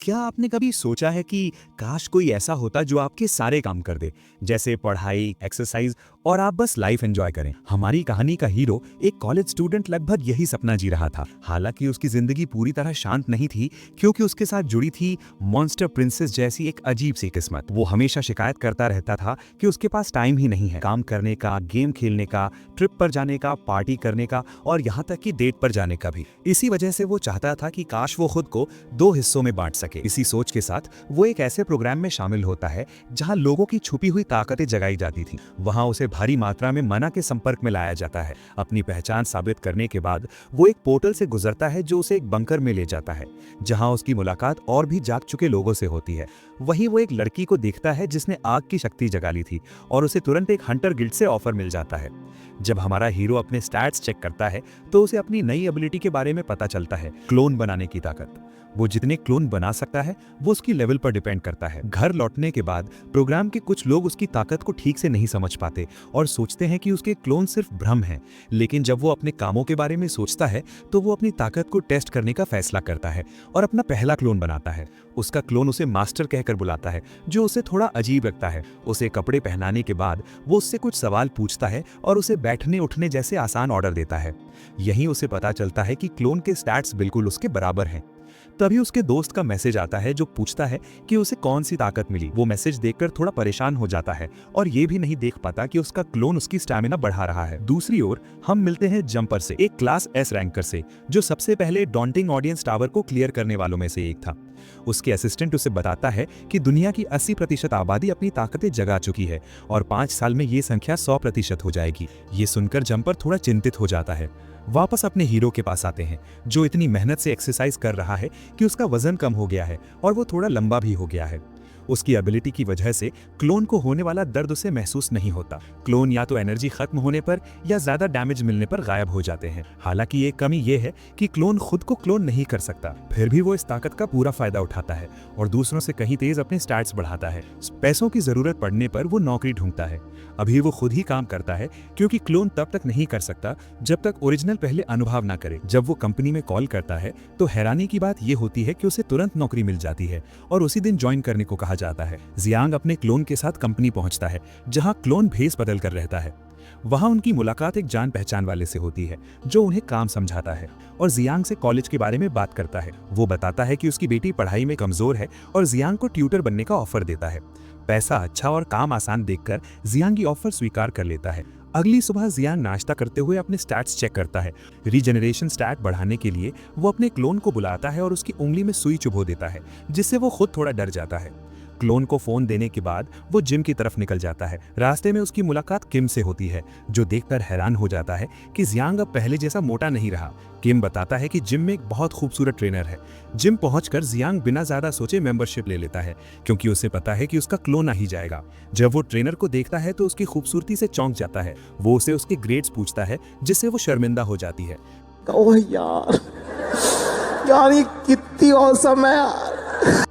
क्या आपने कभी सोचा है कि काश कोई ऐसा होता जो आपके सारे काम कर दे, जैसे पढ़ाई, एक्सरसाइज और आप बस लाइफ एंजॉय करें। हमारी कहानी का हीरो एक कॉलेज स्टूडेंट लगभग यही सपना जी रहा था। हालांकि उसकी जिंदगी पूरी तरह शांत नहीं थी, क्योंकि उसके साथ जुड़ी थी मॉन्स्टर प्रिंसेस जैसी एक अजीब सी किस्मत। वो हमेशा शिकायत करता रहता था कि उसके पास टाइम ही नहीं है काम करने का, गेम खेलने का, ट्रिप पर जाने का, पार्टी करने का और यहाँ तक कि डेट पर जाने का भी। इसी वजह से वो चाहता था कि काश वो खुद को दो हिस्सों में बांट सके। इसी सोच के साथ वो एक ऐसे प्रोग्राम में शामिल होता है जहां लोगों की छुपी हुई ताकतें जगाई जाती थी। वहां उसे भारी मात्रा में मना के संपर्क में लाया जाता है। अपनी पहचान साबित करने के बाद वो एक पोर्टल से गुजरता है जो उसे एक बंकर में ले जाता है, जहां उसकी मुलाकात और भी जाग चुके लोगों से होती है। वहीं वो एक लड़की को देखता है जिसने आग की शक्ति जगा ली थी और उसे तुरंत एक हंटर गिल्ड से ऑफर मिल जाता है। जब हमारा हीरो अपने स्टैट्स चेक करता है तो उसे अपनी नई एबिलिटी के बारे में पता चलता है, क्लोन बनाने की ताकत। वो जितने क्लोन बना सकता है वो उसकी लेवल पर डिपेंड करता है। घर लौटने के बाद प्रोग्राम के कुछ लोग उसकी ताकत को ठीक से नहीं समझ पाते और सोचते हैं कि उसके क्लोन सिर्फ भ्रम हैं। लेकिन जब वो अपने कामों के बारे में सोचता है तो वो अपनी ताकत को टेस्ट करने का फैसला करता है और अपना पहला क्लोन बनाता है। उसका क्लोन उसे मास्टर कहकर बुलाता है, जो उसे थोड़ा अजीब लगता है। उसे कपड़े पहनाने के बाद वो उससे कुछ सवाल पूछता है और उसे बैठने उठने जैसे आसान ऑर्डर देता है। यहीं उसे पता चलता है कि क्लोन के स्टैट्स बिल्कुल उसके बराबर हैं। तभी उसके दोस्त का मैसेज आता है जो पूछता है कि उसे कौन सी ताकत मिली। वो मैसेज देखकर थोड़ा परेशान हो जाता है और ये भी नहीं देख पाता कि उसका क्लोन उसकी स्टैमिना बढ़ा रहा है। दूसरी ओर हम मिलते हैं जंपर से, एक क्लास एस रैंकर से, जो सबसे पहले डॉन्टिंग ऑडियंस टावर को क्लियर करने वालों में से एक था। उसके असिस्टेंट उसे बताता है कि दुनिया की 80% आबादी अपनी ताकतें जगा चुकी है और 5 साल में ये संख्या 100% हो जाएगी। ये सुनकर जंपर थोड़ा चिंतित हो जाता है। वापस अपने हीरो के पास आते हैं, जो इतनी मेहनत से एक्सरसाइज कर रहा है कि उसका वजन कम हो गया है और वो थोड़ा लंबा भी हो गया है। उसकी एबिलिटी की वजह से क्लोन को होने वाला दर्द उसे महसूस नहीं होता। क्लोन या तो एनर्जी खत्म होने पर या ज्यादा डैमेज मिलने पर गायब हो जाते हैं। हालांकि एक कमी यह है कि क्लोन खुद को क्लोन नहीं कर सकता, फिर भी वो इस ताकत का पूरा फायदा उठाता है और दूसरों से कहीं तेज अपने स्टैट्स बढ़ाता है। पैसों की जरूरत पड़ने पर वो नौकरी ढूंढता है। अभी वो खुद ही काम करता है, क्योंकि क्लोन तब तक नहीं कर सकता जब तक ओरिजिनल पहले अनुभव ना करे। जब वो कंपनी में कॉल करता है तो हैरानी की बात यह होती है कि उसे तुरंत नौकरी मिल जाती है और उसी दिन ज्वाइन करने को कहा जाता है। जियांग अपने क्लोन के साथ कंपनी पहुंचता है, जहां क्लोन भेस बदल कर रहता है। वहां उनकी मुलाकात एक जान पहचान वाले से होती है, जो उन्हें काम समझाता है और जियांग से कॉलेज के बारे में बात करता है। वो बताता है कि उसकी बेटी पढ़ाई में कमजोर है और जियांग को ट्यूटर बनने का ऑफर देता है। पैसा अच्छा और काम आसान देखकर जियांग की ऑफर स्वीकार कर लेता है। अगली सुबह जियांग नाश्ता करते हुए अपने स्टैट्स चेक करता है। रीजनरेशन स्टैट बढ़ाने के लिए वो अपने क्लोन को बुलाता है और उसकी उंगली में सुई चुभो देता है, जिससे वो खुद थोड़ा डर जाता है। क्लोन को फोन देने के बाद वो जिम की तरफ निकल जाता है। रास्ते में उसकी मुलाकात किम से होती है, जो देखकर हैरान हो जाता है कि जियांग अब पहले जैसा मोटा नहीं रहा। किम बताता है कि जिम में एक बहुत खूबसूरत ट्रेनर है। जिम पहुंचकर जियांग बिना ज्यादा सोचे मेंबरशिप ले लेता है, क्योंकि उसे पता है कि उसका क्लोन आ ही जाएगा। जब वो ट्रेनर को देखता है तो उसकी खूबसूरती से चौंक जाता है। वो उसे उसके ग्रेड्स पूछता है, जिससे वो शर्मिंदा हो जाती है। ओह यार, यार ये कितनी औसम है यार।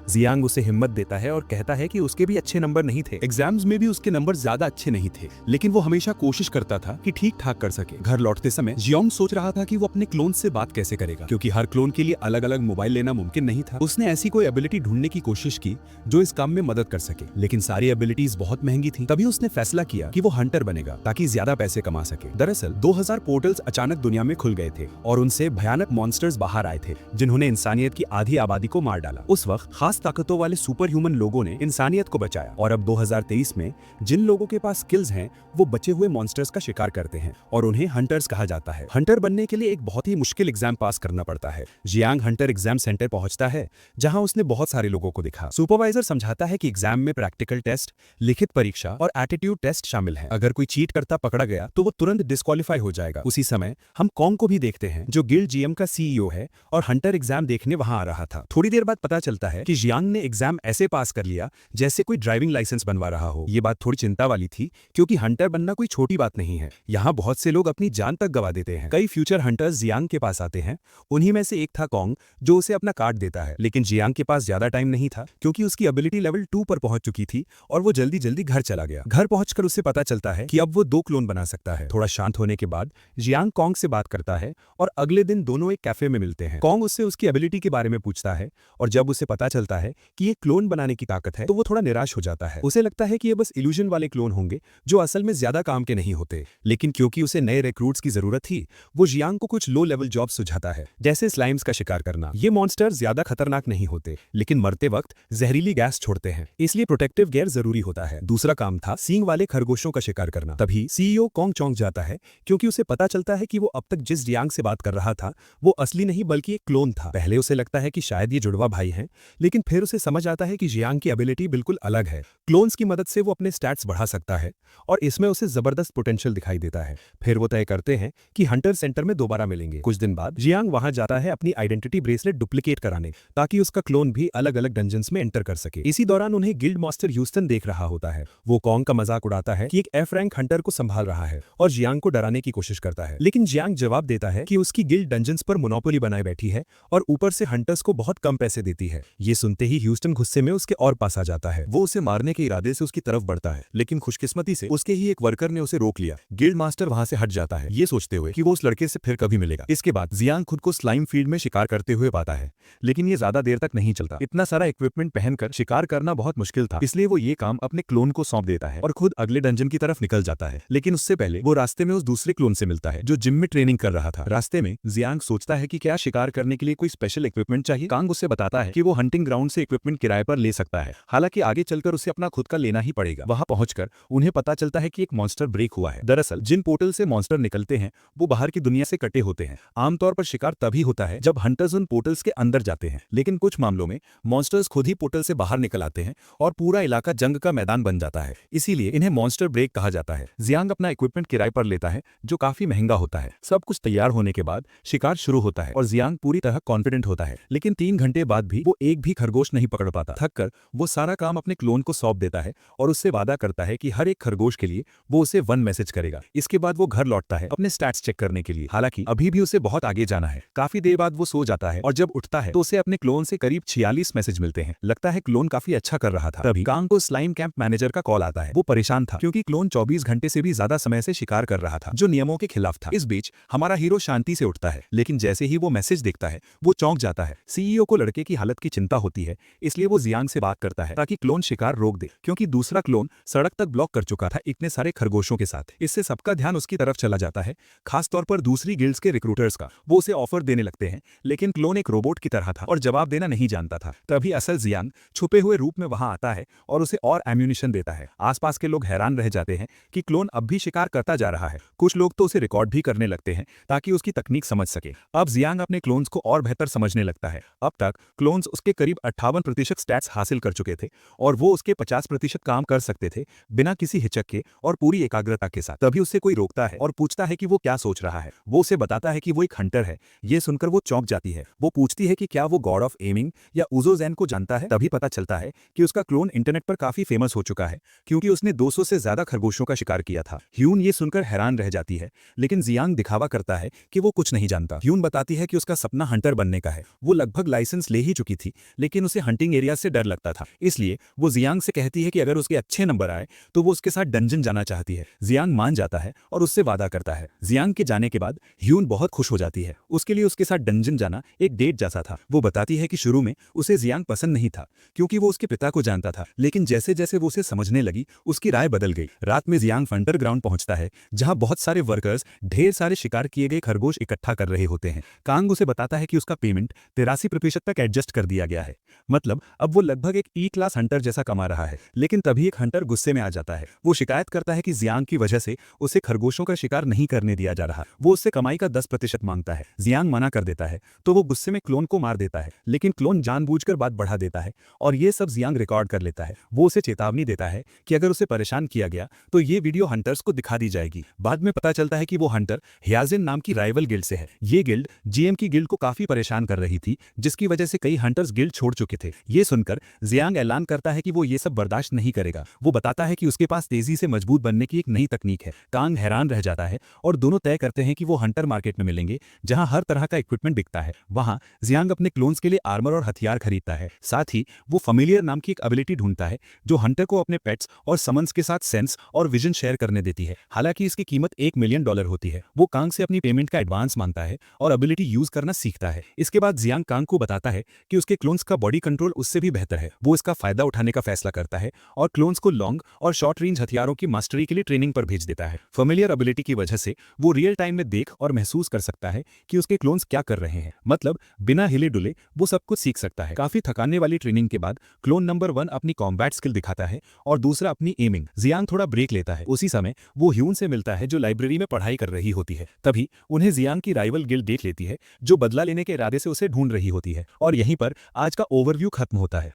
जियांग उसे हिम्मत देता है और कहता है कि उसके भी अच्छे नंबर नहीं थे। एग्जाम्स में भी उसके नंबर ज्यादा अच्छे नहीं थे, लेकिन वो हमेशा कोशिश करता था कि ठीक ठाक कर सके। घर लौटते समय जियांग सोच रहा था कि वो अपने क्लोन से बात कैसे करेगा, क्योंकि हर क्लोन के लिए अलग अलग मोबाइल लेना मुमकिन नहीं था। उसने ऐसी कोई एबिलिटी ढूंढने की कोशिश की जो इस काम में मदद कर सके, लेकिन सारी एबिलिटीज बहुत महंगी थी। तभी उसने फैसला किया कि वो हंटर बनेगा ताकि ज्यादा पैसे कमा सके। दरअसल 2000 पोर्टल्स अचानक दुनिया में खुल गए थे और उनसे भयानक मॉन्स्टर्स बाहर आए थे, जिन्होंने इंसानियत की आधी आबादी को मार डाला। उस वक्त खास ताकतों वाले सुपर ह्यूमन लोगों ने इंसानियत को बचाया और अब 2023 में जिन लोगों के पास स्किल्स हैं वो बचे हुए मॉन्स्टर्स का शिकार करते हैं और उन्हें हंटर्स कहा जाता है। हंटर बनने के लिए एक बहुत ही मुश्किल एग्जाम पास करना पड़ता है। जियांग हंटर एग्जाम सेंटर पहुंचता है, जहां उसने बहुत सारे लोगों को देखा। सुपरवाइजर समझाता है कि एग्जाम में प्रैक्टिकल टेस्ट, लिखित परीक्षा और एटीट्यूड टेस्ट शामिल है। अगर कोई चीट करता पकड़ा गया तो वो तुरंत डिस्क्वालीफाई हो जाएगा। उसी समय हम कॉन्ग को भी देखते हैं, जो गिल्ड जीएम का सीईओ है और हंटर एग्जाम देखने वहां आ रहा था। थोड़ी देर बाद पता चलता है कि जियांग ने एग्जाम ऐसे पास कर लिया जैसे कोई ड्राइविंग लाइसेंस बनवा रहा हो। ये बात थोड़ी चिंता वाली थी, क्योंकि हंटर बनना कोई छोटी बात नहीं है। यहाँ बहुत से लोग अपनी जान तक गवा देते हैं। कई फ्यूचर हंटर्स जियांग के पास आते हैं। उन्हीं में से एक था कॉन्ग, जो उसे अपना कार्ड देता है। लेकिन जियांग के पास ज्यादा टाइम नहीं था, क्योंकि उसकी एबिलिटी लेवल 2 पर पहुंच चुकी थी और वो जल्दी जल्दी घर चला गया। घर पहुंचकर उसे पता चलता है कि अब वो 2 क्लोन बना सकता है। थोड़ा शांत होने के बाद जियांग कॉन्ग से बात करता है और अगले दिन दोनों एक कैफे में मिलते हैं। कॉन्ग उससे उसकी एबिलिटी के बारे में पूछता है और जब उसे पता पता चलता है कि ये क्लोन बनाने की ताकत है तो वो थोड़ा निराश हो जाता है। उसे लगता है कि ये बस इल्यूजन वाले क्लोन होंगे जो असल में ज्यादा काम के नहीं होते। लेकिन क्योंकि उसे नए रिक्रूट्स की जरूरत थी, वो जियांग को कुछ लो लेवल जॉब सुझाता है, जैसे स्लाइम्स का शिकार करना। ये मॉन्स्टर ज्यादा खतरनाक नहीं होते, लेकिन मरते वक्त जहरीली गैस छोड़ते हैं, इसलिए प्रोटेक्टिव गियर जरूरी होता है। दूसरा काम था सींग वाले खरगोशों का शिकार करना। तभी सीईओ कॉन्ग चौंक जाता है, क्योंकि उसे पता चलता है कि वो अब तक जिस जियांग से बात कर रहा था वो असली नहीं बल्कि एक क्लोन था। पहले उसे लगता है कि शायद ये जुड़वा भाई हैं, लेकिन फिर उसे समझ आता है कि जियांग की एबिलिटी बिल्कुल अलग है। क्लोन्स की मदद से वो अपने स्टैट्स बढ़ा सकता है और इसमें उसे जबरदस्त पोटेंशियल दिखाई देता है। फिर वो तय करते हैं कि हंटर सेंटर में दोबारा मिलेंगे। कुछ दिन बाद जियांग वहां जाता है अपनी आइडेंटिटी ब्रेसलेट डुप्लीकेट कराने, ताकि उसका क्लोन भी अलग अलग डंजन्स में एंटर कर सके। इसी दौरान उन्हें गिल्ड मास्टर ह्यूस्टन देख रहा होता है। वो कॉन्ग का मजाक उड़ाता है कि एक एफ रैंक हंटर को संभाल रहा है और जियांग को डराने की कोशिश करता है, लेकिन जियांग जवाब देता है कि उसकी गिल्ड डंजन्स पर मोनोपोली बनाए बैठी है और ऊपर से हंटर्स को बहुत कम पैसे देती है। ये सुनते ही ह्यूस्टन गुस्से में उसके और पास आ जाता है। वो उसे मारने के इरादे से उसकी तरफ बढ़ता है, लेकिन खुशकिस्मती से उसके ही एक वर्कर ने उसे रोक लिया। गिल्ड मास्टर वहां से हट जाता है, ये सोचते हुए कि वो उस लड़के से फिर कभी मिलेगा। इसके बाद जियांग खुद को स्लाइम फील्ड में शिकार करते हुए पाता है, लेकिन ये ज्यादा देर तक नहीं चलता। इतना सारा इक्विपमेंट पहनकर शिकार करना बहुत मुश्किल था, इसलिए वो ये काम अपने क्लोन को सौंप देता है और खुद अगले डंजन की तरफ निकल जाता है। लेकिन उससे पहले वो रास्ते में उस दूसरे क्लोन से मिलता है जो जिम में ट्रेनिंग कर रहा था। रास्ते में जियांग सोचता है कि क्या शिकार करने के लिए कोई स्पेशल इक्विपमेंट चाहिए। कांग उसे बताता है कि वो हंटिंग ग्राउंड से इक्विपमेंट किराए पर ले सकता है, हालांकि आगे चलकर उसे अपना खुद का लेना ही पड़ेगा। वहां पहुंचकर उन्हें पता चलता है कि एक मॉन्स्टर ब्रेक हुआ है। दरअसल जिन पोर्टल से मॉन्स्टर निकलते हैं वो बाहर की दुनिया से कटे होते हैं। आमतौर पर शिकार तभी होता है जब हंटर्स उन पोर्टल्स के अंदर जाते हैं, लेकिन कुछ मामलों में मॉन्स्टर्स खुद ही पोर्टल से बाहर निकल आते हैं और पूरा इलाका जंग का मैदान बन जाता है। इसीलिए इन्हें मॉन्स्टर ब्रेक कहा जाता है। जियांग अपना इक्विपमेंट किराए पर लेता है जो काफी महंगा होता है। सब कुछ तैयार होने के बाद शिकार शुरू होता है और जियांग पूरी तरह कॉन्फिडेंट होता है, लेकिन 3 घंटे बाद भी वो एक भी खरगोश नहीं पकड़ पाता। थक कर वो सारा काम अपने क्लोन को सौंप देता है और उससे वादा करता है कि हर एक खरगोश के लिए वो उसे 1 मैसेज करेगा। इसके बाद वो घर लौटता है अपने स्टैट्स चेक करने के लिए, हालांकि अभी भी उसे बहुत आगे जाना है। काफी देर बाद वो सो जाता है और जब उठता है तो उसे अपने क्लोन से करीब 46 मैसेज मिलते हैं। लगता है क्लोन काफी अच्छा कर रहा था। तभी कांग को स्लाइम कैंप मैनेजर का कॉल आता है। वो परेशान था क्योंकि क्लोन 24 घंटे से भी ज्यादा समय से शिकार कर रहा था, जो नियमों के खिलाफ था। इस बीच हमारा हीरो शांति से उठता है, लेकिन जैसे ही वो मैसेज देखता है वो चौंक जाता है। सीईओ को लड़के की हालत की चिंता होती है, इसलिए वो जियांग से बात करता है ताकि क्लोन शिकार रोक दे, क्योंकि दूसरा क्लोन सड़क तक ब्लॉक कर चुका था इतने सारे खरगोशों के साथ। इससे सबका ध्यान उसकी तरफ चला जाता है, खासतौर पर दूसरी गिल्ड्स के रिक्रूटर्स का। वो उसे ऑफर देने लगते हैं, लेकिन क्लोन एक रोबोट की तरह था और जवाब देना नहीं जानता था। तभी असल जियांग छुपे हुए रूप में वहां आता है और उसे और एम्यूनिशन देता है। आसपास के लोग हैरान रह जाते हैं कि क्लोन अब भी शिकार करता जा रहा है। कुछ लोग तो उसे रिकॉर्ड भी करने लगते हैं ताकि उसकी तकनीक समझ सके। अब जियांग अपने क्लोन्स को और बेहतर समझने लगता है। अब तक क्लोन्स उसके करीब 58% स्टैट्स हासिल कर चुके थे और वो उसके 50% काम कर सकते थे बिना किसी हिचक के और पूरी एकाग्रता के साथ। तभी उससे कोई रोकता है और पूछता है कि वो क्या सोच रहा है। वो उसे बताता है कि वो एक हंटर है। ये सुनकर वो चौंक जाती है। वो पूछती है कि क्या वो गॉड ऑफ एमिंग या उजो ज़ैन को जानता है। तभी पता चलता है कि उसका क्लोन इंटरनेट पर काफी फेमस हो चुका है, क्योंकि उसने 200 से ज्यादा खरगोशों का शिकार किया था। ह्यून ये सुनकर हैरान रह जाती है, लेकिन जियांग दिखावा करता है कि वो कुछ नहीं जानता। ह्यून बताती है कि उसका सपना हंटर बनने का है। वो लगभग लाइसेंस ले ही चुकी थी, लेकिन उसे हंटिंग एरिया से डर लगता था। इसलिए वो जियांग से कहती है कि अगर उसके अच्छे नंबर आए तो वो उसके साथ डंजन जाना चाहती है। जियांग मान जाता है और उससे वादा करता है। जियांग के जाने के बाद ह्यून बहुत खुश हो जाती है। उसके लिए उसके साथ डंजन जाना एक डेट जैसा था। वो बताती है कि शुरू में उसे जियांग पसंद नहीं था, क्योंकि वो उसके पिता को जानता था, लेकिन जैसे जैसे वो उसे समझने लगी उसकी राय बदल गई। रात में जियांग फंटर ग्राउंड पहुंचता है, जहां बहुत सारे वर्कर्स ढेर सारे शिकार किए गए खरगोश इकट्ठा कर रहे होते हैं। कांग उसे बताता है कि उसका पेमेंट 83% तक एडजस्ट कर दिया गया है, मतलब अब वो लगभग एक ई क्लास हंटर जैसा कमा रहा है। लेकिन तभी एक हंटर गुस्से में आ जाता है। वो शिकायत करता है कि जियांग की वजह से उसे खरगोशों का शिकार नहीं करने दिया जा रहा। वो उससे कमाई का 10% मांगता है। जियांग मना कर देता है तो वो गुस्से में क्लोन को मार देता है, लेकिन क्लोन जानबूझकर बात बढ़ा देता है और ये सब जियांग रिकॉर्ड कर लेता है। वो उसे चेतावनी देता है कि अगर उसे परेशान किया गया तो ये वीडियो हंटर्स को दिखा दी जाएगी। बाद में पता चलता है कि वो हंटर हियाजिन नाम की राइवल गिल्ड से है। ये गिल्ड जीएम की गिल्ड को काफी परेशान कर रही थी, जिसकी वजह से कई हंटर्स गिल्ड छोड़ चुके थे। ये सुनकर जियांग ऐलान करता है कि वो ये सब बर्दाश्त नहीं करेगा। वो बताता है कि उसके पास तेजी से मजबूत बनने की एक नई तकनीक है। कांग हैरान रह जाता है और दोनों तय करते हैं कि वो हंटर मार्केट में मिलेंगे, जहां हर तरह का इक्विपमेंट बिकता है। वहां जियांग अपने क्लोन्स के लिए आर्मर और हथियार खरीदता है। साथ ही वो फैमिलियर नाम की एक एबिलिटी ढूंढता है जो हंटर को अपने पेट्स और समन्स के साथ सेंस और विजन शेयर करने देती है। हालांकि इसकी कीमत $1 मिलियन होती है। वो कांग से अपनी पेमेंट का एडवांस मांगता है और एबिलिटी यूज करना सीखता है। इसके बाद जियांग कांग को बताता है कि उसके क्लोन्स का बॉडी कंट्रोल उससे भी बेहतर है। वो इसका फायदा उठाने का फैसला करता है और क्लोन्स को लॉन्ग और शॉर्ट रेंज हथियारों की मास्टरी के लिए ट्रेनिंग पर भेज देता है। फेमिलियर एबिलिटी की वजह से वो रियल टाइम में देख और महसूस कर सकता है कि उसके क्लोन्स क्या कर रहे हैं, मतलब बिना हिले डुले वो सब कुछ सीख सकता है। काफी थकाने वाली ट्रेनिंग के बाद क्लोन नंबर 1 अपनी कॉम्बैट स्किल दिखाता है और दूसरा अपनी एमिंग। जियांग थोड़ा ब्रेक लेता है। उसी समय वो ह्यून से मिलता है जो लाइब्रेरी में पढ़ाई कर रही होती है। तभी उन्हें जियांग की राइवल गिल्ड देख लेती है जो बदला लेने के इरादे से उसे ढूंढ रही होती है। और यहीं पर आज का ओवरव्यू खत्म होता है।